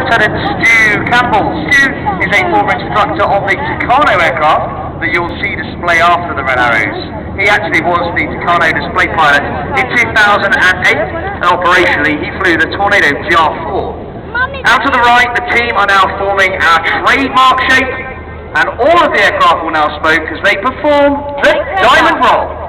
Lieutenant Stu Campbell. Stu is a former instructor on the Tucano aircraft that you'll see display after the Red Arrows. He actually was the Tucano display pilot in 2008, and operationally he flew the Tornado GR4. Out to the right, the team are now forming our trademark shape, and all of the aircraft will now smoke as they perform the Diamond Roll.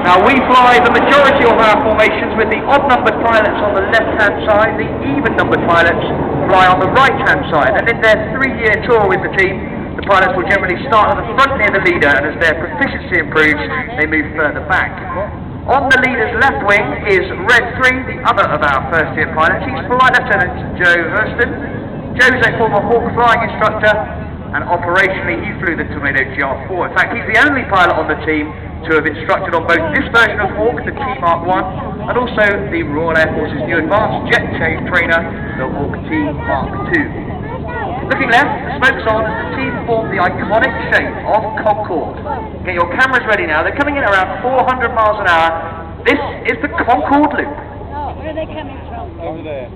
Now we fly the majority of our formations with the odd-numbered pilots on the left-hand side, the even-numbered pilots fly on the right-hand side, and in their 3-year tour with the team, the pilots will generally start at the front near the leader, and as their proficiency improves, they move further back. On the leader's left wing is Red 3, the other of our first-year pilots. He's Flight Lieutenant Joe Hurston. Joe's a former Hawk flying instructor, and operationally he flew the Tornado GR4. In fact, he's the only pilot on the team to have instructed on both this version of Hawk, the T Mark 1, and also the Royal Air Force's new advanced jet trainer, the Hawk T Mark 2. Looking left, the smoke's on as the team form the iconic shape of Concorde. Get your cameras ready now. They're coming in around 400 miles an hour. This is the Concorde loop. Oh, where are they coming from? Over there.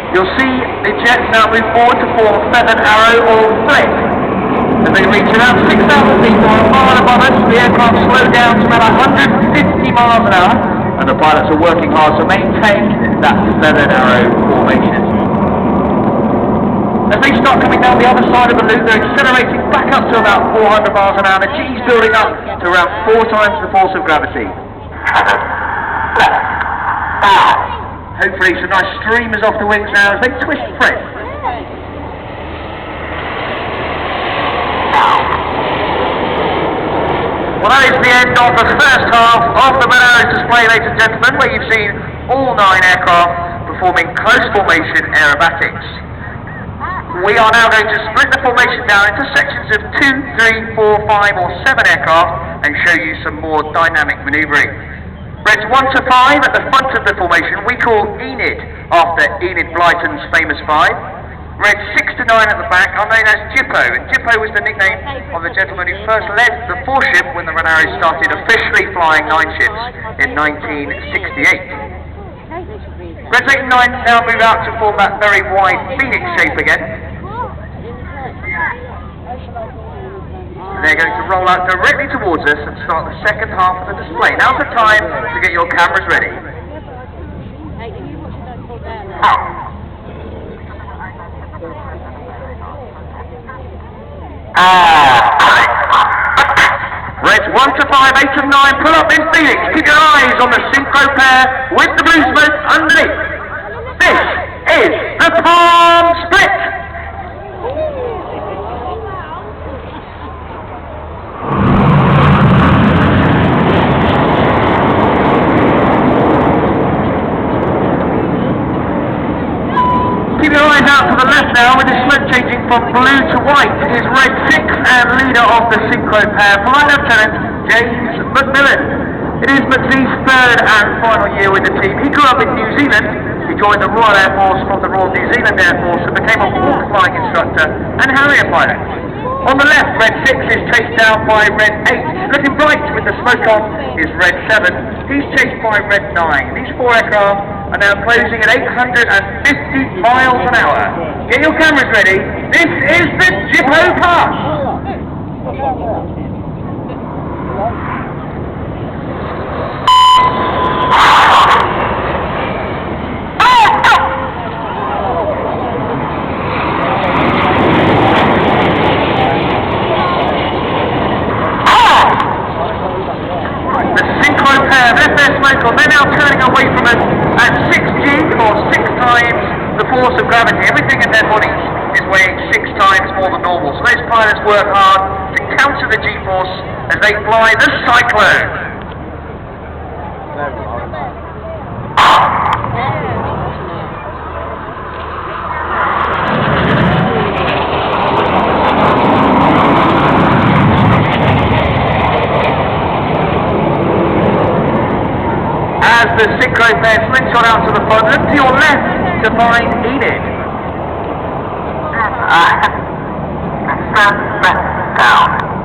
You'll see the jets now move forward to form a feathered arrow or flick. As they reach around 6,000 feet or a mile above us, the aircraft slow down to about 150 miles an hour, and the pilots are working hard to maintain that feathered arrow formation. As they start coming down the other side of the loop, they're accelerating back up to about 400 miles an hour. The G's building up to around 4 times the force of gravity. Hopefully some nice streamers off the wings now as they twist Fred. Well, that is the end of the first half of the Red Arrows display, ladies and gentlemen, where you've seen all 9 aircraft performing close formation aerobatics. We are now going to split the formation down into sections of 2, 3, 4, 5 or 7 aircraft and show you some more dynamic manoeuvring. Reds 1 to 5 at the front of the formation we call Enid, after Enid Blyton's famous 5. Reds 6 to 9 at the back are known as Jippo, and Jippo was the nickname of the gentleman who first led the 4-ship when the Red Arrows started officially flying 9 ships in 1968. Reds 8 and 9 now move out to form that very wide phoenix shape again. They're going to roll out directly towards us and start the second half of the display. Now's the time to get your cameras ready. Reds 1 to 5, 8 and 9, pull up in Phoenix. Keep your eyes on the synchro pair with the blue smoke underneath. This is the Palm Split. Keep your eyes out to the left now with the smoke changing from blue to white. It is Red 6 and leader of the synchro pair, Flight Lieutenant James McMillan. It is McVee's 3rd and final year with the team. He grew up in New Zealand. He joined the Royal Air Force from the Royal New Zealand Air Force and became a Hawk flying instructor and Harrier pilot. On the left, Red 6 is chased down by Red 8. Looking bright with the smoke on is Red 7. He's chased by Red 9. These 4 aircraft are now closing at 850 miles an hour. Get your cameras ready. This is the Jippo Pass. They're now turning away from us at 6G or 6 times the force of gravity. Everything in their bodies is weighing 6 times more than normal. So those pilots work hard to counter the G-force as they fly the Cyclone. As the synchro pair slingshot out to the front, look to your left to find Enid.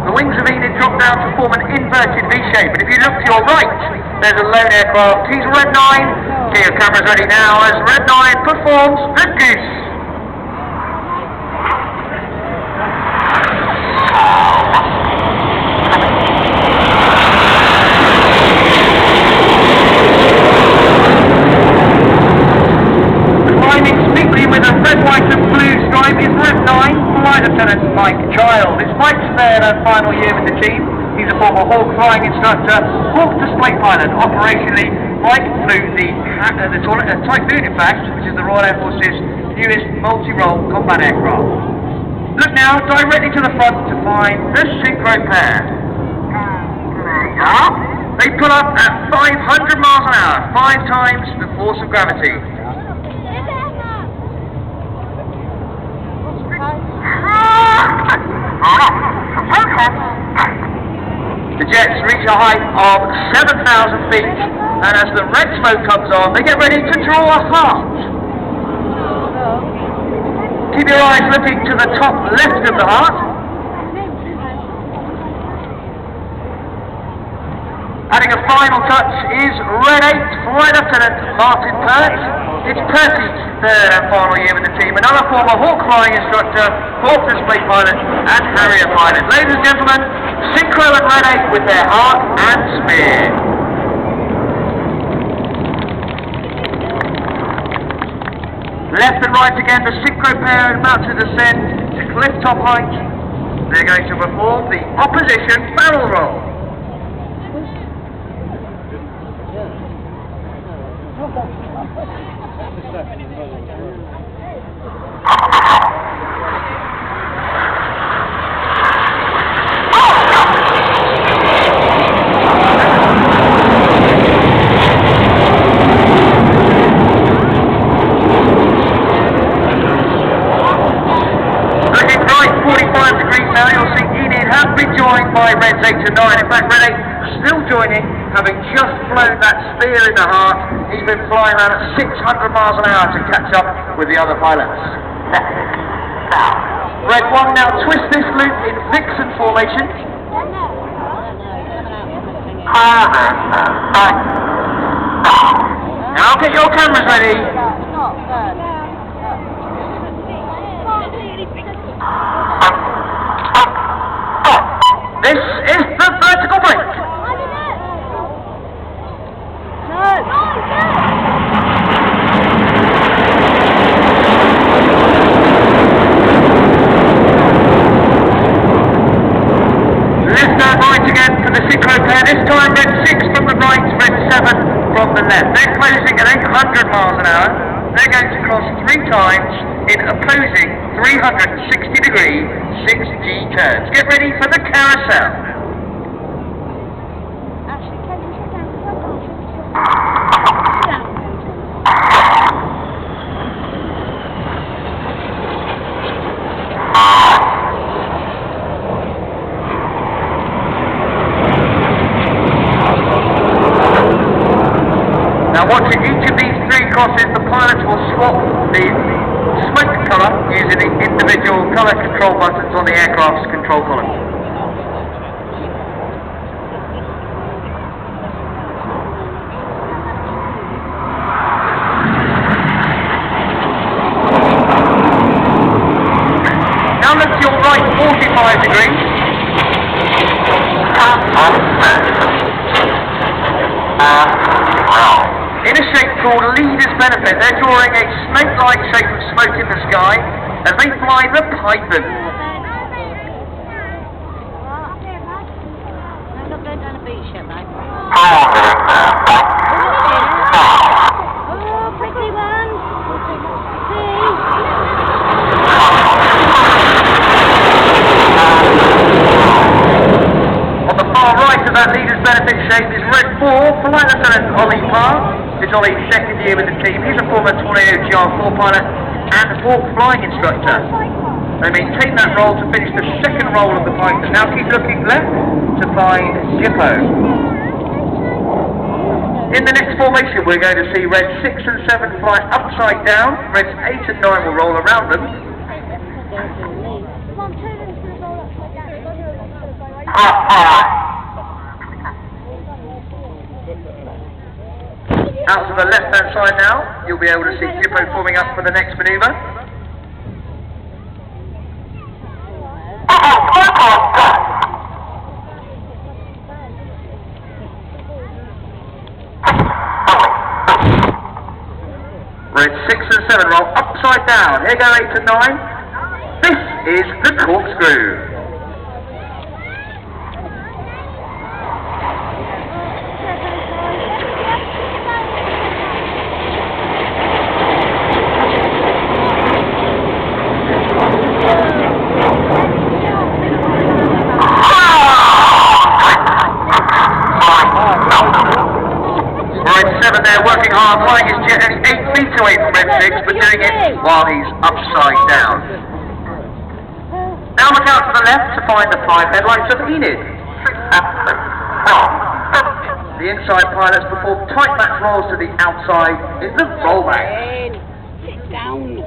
The wings of Enid drop down to form an inverted V shape, and if you look to your right, there's a lone aircraft. He's Red 9. Get your cameras ready now as Red 9 performs the Goose. With a red, white and blue stripe is Red 9, Flight Lieutenant Mike Child. It's Mike's third and final year with the team. He's a former Hawk flying instructor, Hawk display pilot. Operationally, Mike flew the Typhoon, in fact, which is the Royal Air Force's newest multi-role combat aircraft. Look now directly to the front to find the synchro pair. They pull up at 500 miles an hour, 5 times the force of gravity. The jets reach a height of 7,000 feet, and as the red smoke comes on, they get ready to draw a heart. Keep your eyes looking to the top left of the heart. Adding a final touch is Red 8 Flight Lieutenant Martin Pert. It's Percy's third and final year with the team. Another former Hawk flying instructor, Hawk display pilot, and Harrier pilot. Ladies and gentlemen, Synchro and Red 8 with their heart and spear. Left and right again, the Synchro pair about to descend to cliff top height. They're going to perform the opposition barrel roll. Now you'll see Enid has been joined by Reds 8 and 9. In fact, Red 8 still joining, having just flown that spear in the heart. He's been flying around at 600 miles an hour to catch up with the other pilots. Red 1 now twist this loop in Vixen formation. Now get your cameras ready. This is the vertical brake. Left and right again for the synchro pair. This time Red 6 from the right, Red 7 from the left. They're closing at 800 miles an hour. They're going to cross 3 times in opposing 360-degree 6G turns. Get ready for the carousel. Now watching each of these 3 crosses, the pilots will swap the smoke colour using the individual colour control buttons on the aircraft's control column. Now look to your right 45 degrees. In a shape called Leader's Benefit, they're drawing a snake-like shape of smoke in the sky as they fly the Python. Look, they're down a beach yet, mate. Oh, pretty one. See? leaders benefit shape is red 4, Flight Lieutenant Ollie Parr. It's Ollie's second year with the team. He's a former Tornado GR4 pilot and Hawk flying instructor. They maintain that role to finish the second roll of the fighter. Now keep looking left to find Jippo. In the next formation, we're going to see Reds 6 and 7 fly upside down. Reds 8 and 9 will roll around them. Out to the left-hand side now, you'll be able to see Jippo forming up for the next manoeuvre. Red 6 and 7 roll upside down. Here go 8 and 9. This is the corkscrew. They're working hard, flying his jet only 8 feet away from Red 6, but doing it while he's upside down. Now look out to the left to find the 5 headlights of Enid. The inside pilots perform tight match rolls to the outside in the rollback. Sit down.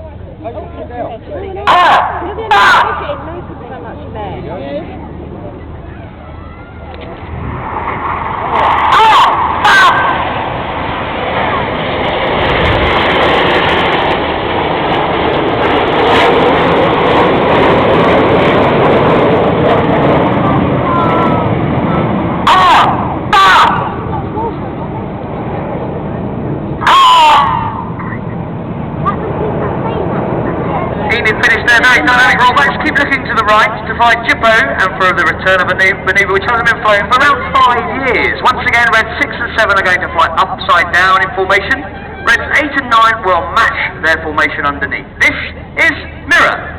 Finished their very dynamic rollbacks. Keep looking to the right to find Jippo and for the return of a manoeuvre which hasn't been flown for around 5 years. Once again, Reds 6 and 7 are going to fly upside down in formation. Reds 8 and 9 will match their formation underneath. This is Mirror.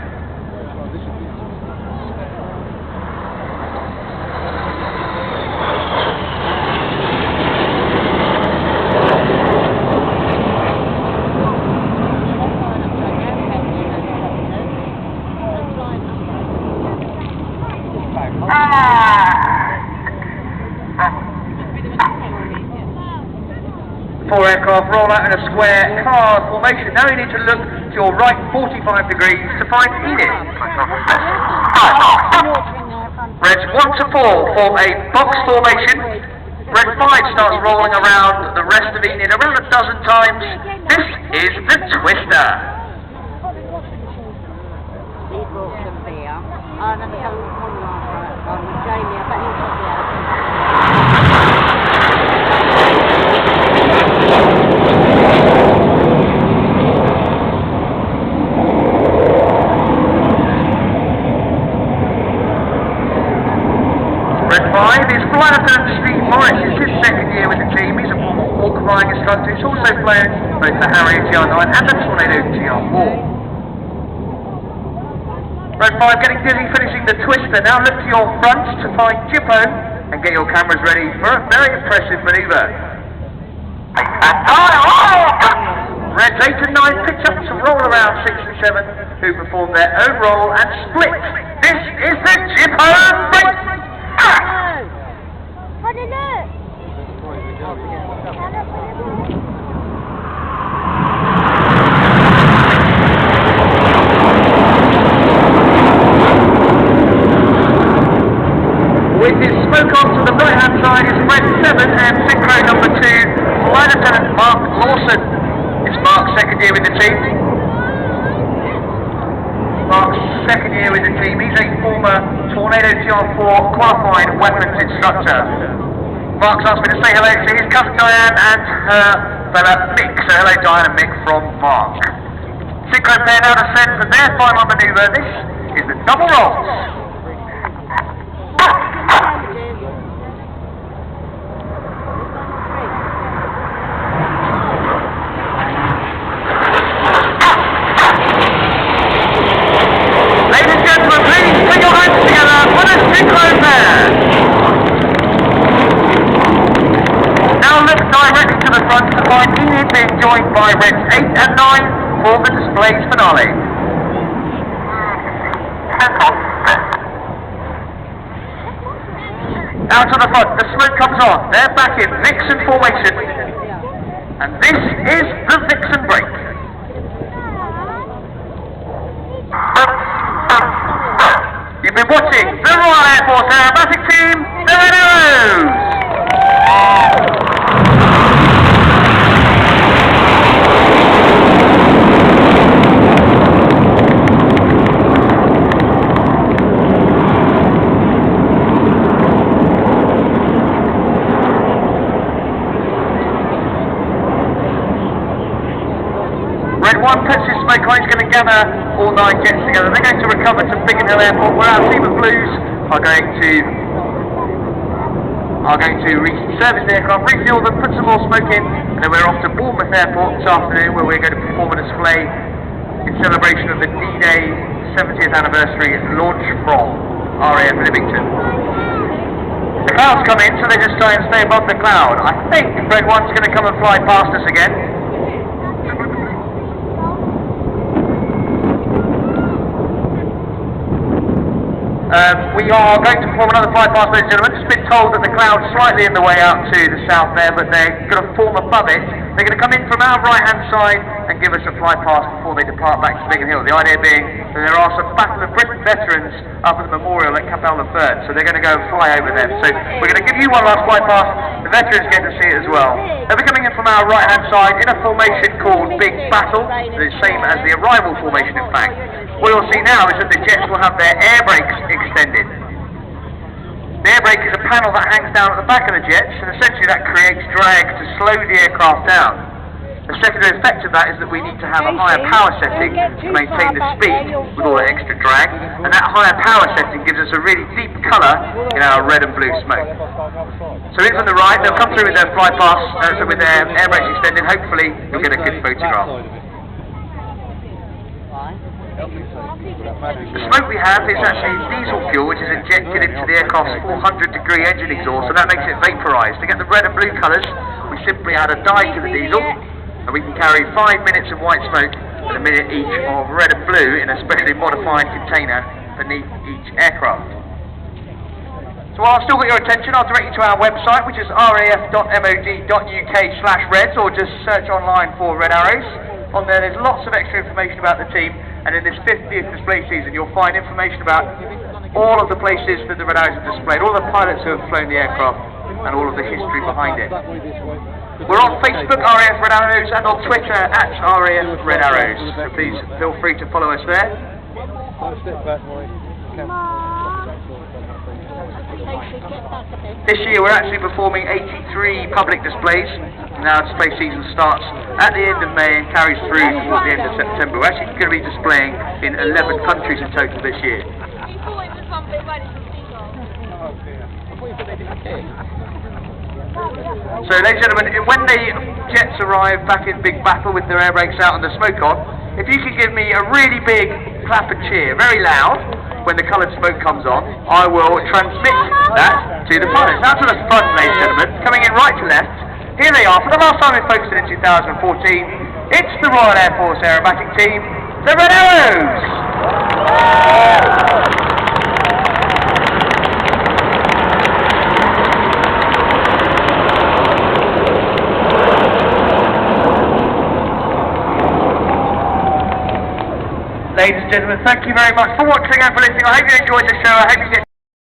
Four aircraft roll out in a square car formation. Now you need to look to your right 45 degrees to find Enid. Reds 1 to 4 form a box formation. Red 5 starts rolling around the rest of Enid around a dozen times. This is the Twister. Red 5 is Flight Lieutenant Steve Morris. It's his second year with the team. He's a former Hawk flying instructor. He's also flown both the Harrier GR9 and the Tornado GR4. Red 5 getting dizzy finishing the Twister. Now look to your front to find Jippo and get your cameras ready for a very impressive manoeuvre. Reds 8 and 9 picked up to roll around 6 and 7 who perform their own roll and split. This is the Jippo race! With his smoke on to the right-hand side is Red 7 and synchro number 2, Flight Lieutenant Mark Lawson. It's Mark's second year with the team. Mark's second year with the team. He's a former Tornado GR4 qualified weapons instructor. Mark's asked me to say hello to his cousin Diane and her fella Mick. So hello Diane and Mick from Mark. Synchro pair now descend for their final manoeuvre. This is the double rolls. Ladies and gentlemen, please put your hands together for the synchro pair. joined by Reds 8 and 9 for the displays finale. Out to the front, the smoke comes on, they're back in Vixen formation, and this is the Vixen break. You've been watching the Royal Air Force Aerobatic Team, the Red Arrows! Red 1 puts his smoke on, he's going to gather all 9 jets together. They're going to recover to Biggin Hill Airport, where our team of Blues are going to reservice the aircraft, refuel them, put some more smoke in, and then we're off to Bournemouth Airport this afternoon, where we're going to perform a display in celebration of the D-Day 70th anniversary launch from RAF Livingston. The clouds come in, so they just try and stay above the cloud. I think Red 1's going to come and fly past us again. We are going to perform another flypast, ladies and gentlemen. Just been told that the cloud's slightly in the way out to the south there, but they're going to form above it. They're going to come in from our right-hand side and give us a flypast before they depart back to Biggin Hill. The idea being that there are some Battle of Britain veterans up at the memorial at Capel III, so they're going to go and fly over them. So we're going to give you one last flypast. The veterans get to see it as well. They'll be coming in from our right-hand side in a formation called Big Battle, the same as the arrival formation, in fact. What you'll see now is that the jets will have their air brakes extended. The air brake is a panel that hangs down at the back of the jets, and essentially that creates drag to slow the aircraft down. The secondary effect of that is that we need to have a higher power setting to maintain the speed with all the extra drag, and that higher power setting gives us a really deep colour in our red and blue smoke. So in from the right, they'll come through with their flypast, so with their air brakes extended. Hopefully you'll get a good photograph. The smoke we have is actually diesel fuel, which is injected into the aircraft's 400-degree engine exhaust, and that makes it vaporised. To get the red and blue colours, we simply add a dye to the diesel, and we can carry 5 minutes of white smoke and a minute each of red and blue in a specially modified container beneath each aircraft. So while I've still got your attention, I'll direct you to our website, which is raf.mod.uk/reds, or just search online for Red Arrows. On there's lots of extra information about the team, and in this 50th display season you'll find information about all of the places that the Red Arrows have displayed, all the pilots who have flown the aircraft, and all of the history behind it. We're on Facebook, RAF Red Arrows, and on Twitter at RAF Red Arrows, so please feel free to follow us there. This year we're actually performing 83 public displays. Now display season starts at the end of May and carries through towards the end of September. We're actually going to be displaying in 11 countries in total this year. So ladies and gentlemen, when the jets arrive back in Big Battle with their air brakes out and the smoke on, if you could give me a really big clap and cheer, very loud, when the coloured smoke comes on, I will transmit that to the pilots. Now to the front, ladies and gentlemen, coming in right to left. Here they are, for the last time in Folkstone in 2014, it's the Royal Air Force Aerobatic Team, the Red Arrows! Ladies and gentlemen, thank you very much for watching and for listening. I hope you enjoyed the show. I hope you get